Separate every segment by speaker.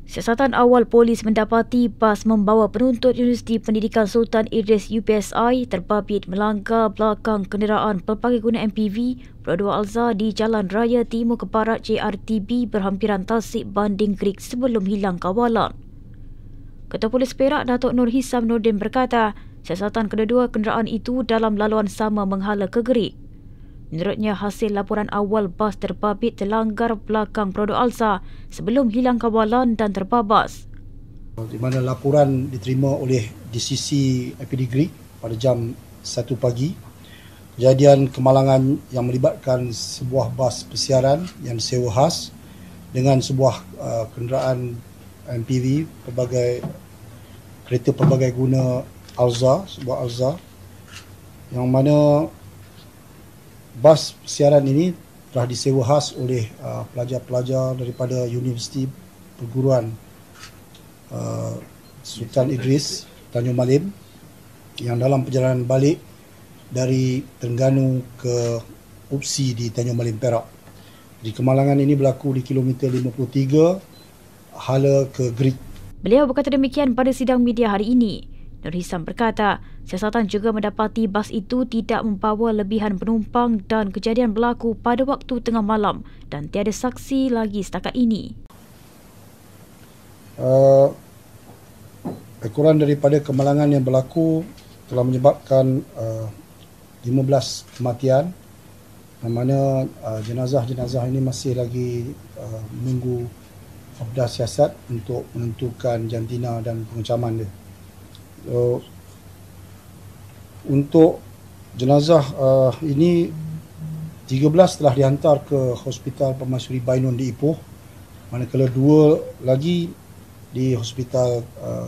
Speaker 1: Siasatan awal polis mendapati bas membawa penuntut Universiti Pendidikan Sultan Idris UPSI terbabit melanggar belakang kenderaan pelbagai guna MPV Berdua Alza di Jalan Raya Timur ke Barat JRTB berhampiran Tasik Banding Creek sebelum hilang kawalan. Ketua Polis Perak Datuk Nur Hisam Nordin berkata, siasatan kedua-dua kenderaan itu dalam laluan sama menghala ke Gerik. Menurutnya, hasil laporan awal bas terbabit terlanggar belakang Berdua Alza sebelum hilang kawalan dan terbabas.
Speaker 2: Di mana laporan diterima oleh DCC IPD Greek pada jam 1 pagi. Kejadian kemalangan yang melibatkan sebuah bas persiaran yang disewa khas dengan sebuah kenderaan MPV kereta pelbagai guna Alza, sebuah Alza, yang mana bas persiaran ini telah disewa khas oleh pelajar-pelajar daripada Universiti Perguruan Sultan Idris Tanjung Malim yang dalam perjalanan balik dari Terengganu ke UPSI di Tanjung Malim, Perak. Di kemalangan ini berlaku di kilometer 53 hala ke Greek.
Speaker 1: Beliau berkata demikian pada sidang media hari ini. Nur Hisam berkata, siasatan juga mendapati bas itu tidak membawa lebihan penumpang dan kejadian berlaku pada waktu tengah malam dan tiada saksi lagi setakat ini.
Speaker 2: Ekoran daripada kemalangan yang berlaku telah menyebabkan 15 kematian, yang mana jenazah-jenazah ini masih lagi menunggu Abdah Siasat untuk menentukan jantina dan pengecaman dia. Untuk jenazah ini 13 telah dihantar ke Hospital Permaisuri Bainun di Ipoh, manakala 2 lagi di Hospital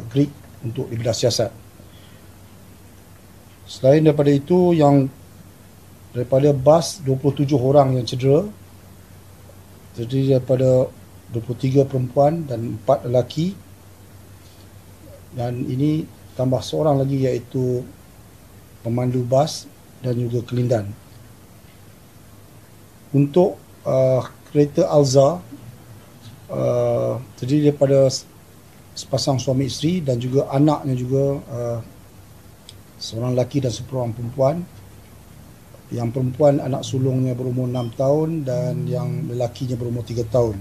Speaker 2: Greek untuk dibedah siasat. Selain daripada itu, yang daripada bas 27 orang yang cedera, terdiri daripada 23 perempuan dan 4 lelaki, dan ini tambah seorang lagi iaitu pemandu bas dan juga kelindan. Untuk kereta Alza terdiri daripada sepasang suami isteri dan juga anaknya juga, seorang lelaki dan seorang perempuan. Yang perempuan anak sulungnya berumur 6 tahun dan yang lelakinya berumur 3 tahun.